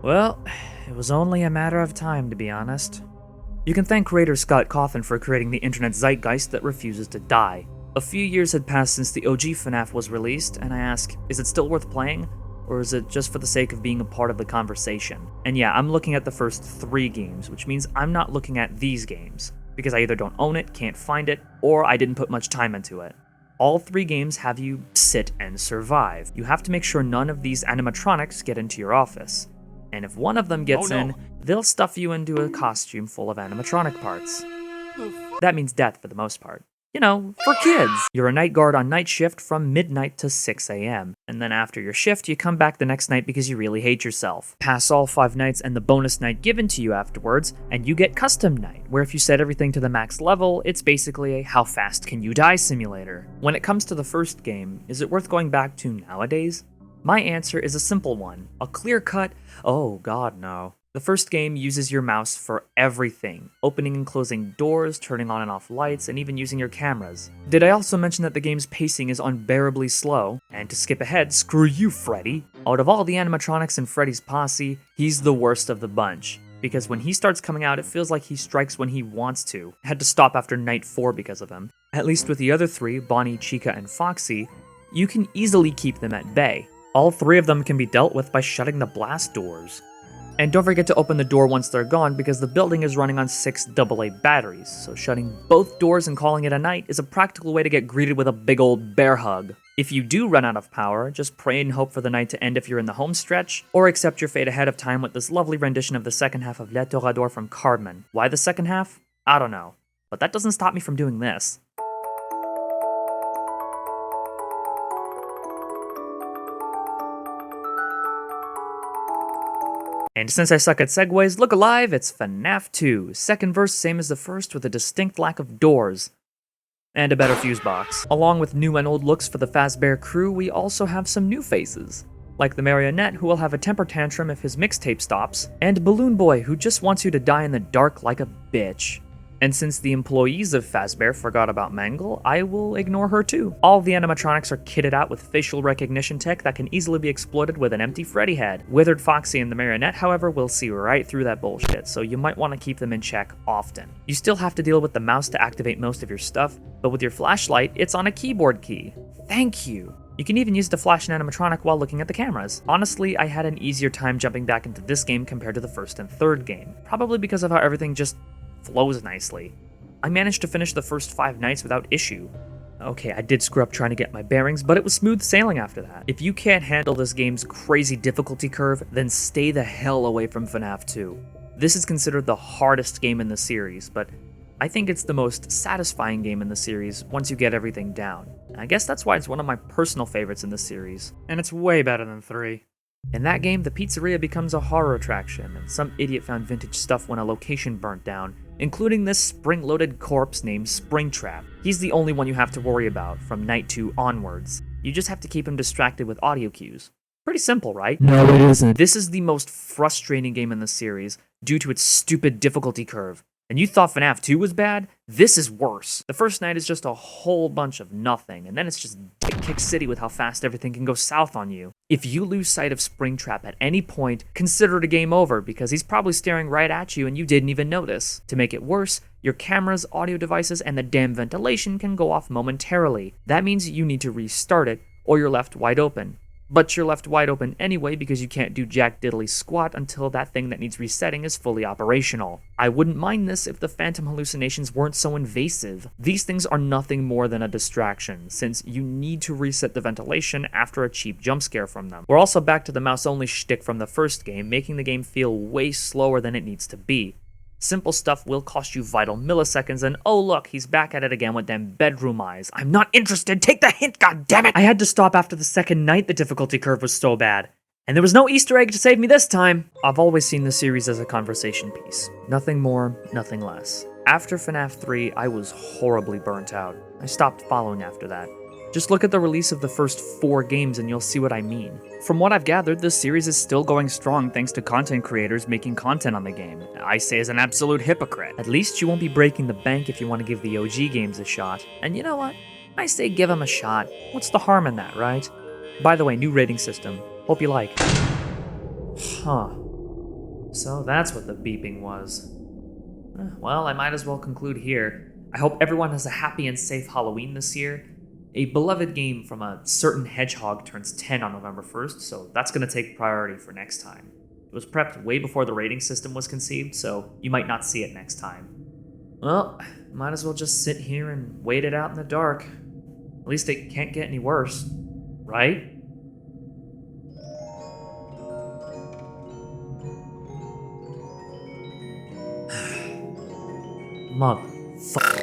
Well, it was only a matter of time, to be honest. You can thank creator Scott Cawthon for creating the internet zeitgeist that refuses to die. A few years had passed since the OG FNAF was released, and I ask, is it still worth playing? Or is it just for the sake of being a part of the conversation? And yeah, I'm looking at the first 3 games, which means I'm not looking at these games, because I either don't own it, can't find it, or I didn't put much time into it. All 3 games have you sit and survive. You have to make sure none of these animatronics get into your office. And if one of them gets in, they'll stuff you into a costume full of animatronic parts. That means death for the most part. You know, for kids. You're a night guard on night shift from midnight to 6 a.m. And then after your shift, you come back the next night because you really hate yourself. Pass all 5 nights and the bonus night given to you afterwards, and you get custom night, where if you set everything to the max level, it's basically a how fast can you die simulator. When it comes to the first game, is it worth going back to nowadays? My answer is a simple one. A clear-cut, oh god no. The first game uses your mouse for everything, opening and closing doors, turning on and off lights, and even using your cameras. Did I also mention that the game's pacing is unbearably slow? And to skip ahead, screw you, Freddy. Out of all the animatronics in Freddy's posse, he's the worst of the bunch. Because when he starts coming out, it feels like he strikes when he wants to. I had to stop after night 4 because of him. At least with the other 3, Bonnie, Chica, and Foxy, you can easily keep them at bay. All 3 of them can be dealt with by shutting the blast doors. And don't forget to open the door once they're gone because the building is running on 6 AA batteries, so shutting both doors and calling it a night is a practical way to get greeted with a big old bear hug. If you do run out of power, just pray and hope for the night to end if you're in the home stretch, or accept your fate ahead of time with this lovely rendition of the second half of Le Torador from Carmen. Why the second half? I don't know, but that doesn't stop me from doing this. And since I suck at segues, look alive, it's FNAF 2. Second verse same as the first with a distinct lack of doors. And a better fuse box. Along with new and old looks for the Fazbear crew, we also have some new faces. Like the Marionette, who will have a temper tantrum if his mixtape stops, and Balloon Boy, who just wants you to die in the dark like a bitch. And since the employees of Fazbear forgot about Mangle, I will ignore her too. All the animatronics are kitted out with facial recognition tech that can easily be exploited with an empty Freddy head. Withered Foxy and the Marionette, however, will see right through that bullshit, so you might want to keep them in check often. You still have to deal with the mouse to activate most of your stuff, but with your flashlight, it's on a keyboard key. Thank you! You can even use the flash an animatronic while looking at the cameras. Honestly, I had an easier time jumping back into this game compared to the first and third game, probably because of how everything just flows nicely. I managed to finish the first 5 nights without issue. Okay, I did screw up trying to get my bearings, but it was smooth sailing after that. If you can't handle this game's crazy difficulty curve, then stay the hell away from FNAF 2. This is considered the hardest game in the series, but I think it's the most satisfying game in the series once you get everything down. I guess that's why it's one of my personal favorites in the series, and it's way better than 3. In that game, the pizzeria becomes a horror attraction, and some idiot found vintage stuff when a location burnt down, including this spring-loaded corpse named Springtrap. He's the only one you have to worry about from night 2 onwards. You just have to keep him distracted with audio cues. Pretty simple, right? No, it isn't. This is the most frustrating game in the series due to its stupid difficulty curve. And you thought FNAF 2 was bad? This is worse. The first night is just a whole bunch of nothing, and then it's just kick city with how fast everything can go south on you. If you lose sight of Springtrap at any point, consider it a game over, because he's probably staring right at you and you didn't even notice. To make it worse, your cameras, audio devices, and the damn ventilation can go off momentarily. That means you need to restart it, or you're left wide open. But you're left wide open anyway because you can't do jack diddly squat until that thing that needs resetting is fully operational. I wouldn't mind this if the phantom hallucinations weren't so invasive. These things are nothing more than a distraction, since you need to reset the ventilation after a cheap jump scare from them. We're also back to the mouse-only shtick from the first game, making the game feel way slower than it needs to be. Simple stuff will cost you vital milliseconds, and oh look, he's back at it again with them bedroom eyes. I'm not interested, take the hint, goddammit! I had to stop after the second night the difficulty curve was so bad. And there was no Easter egg to save me this time! I've always seen the series as a conversation piece. Nothing more, nothing less. After FNAF 3, I was horribly burnt out. I stopped following after that. Just look at the release of the first 4 games and you'll see what I mean. From what I've gathered, this series is still going strong thanks to content creators making content on the game. I say as an absolute hypocrite. At least you won't be breaking the bank if you want to give the OG games a shot. And you know what? I say give them a shot. What's the harm in that, right? By the way, new rating system. Hope you like. Huh. So that's what the beeping was. Well, I might as well conclude here. I hope everyone has a happy and safe Halloween this year. A beloved game from a certain hedgehog turns 10 on November 1st, so that's going to take priority for next time. It was prepped way before the rating system was conceived, so you might not see it next time. Well, might as well just sit here and wait it out in the dark. At least it can't get any worse, right? Motherfucker.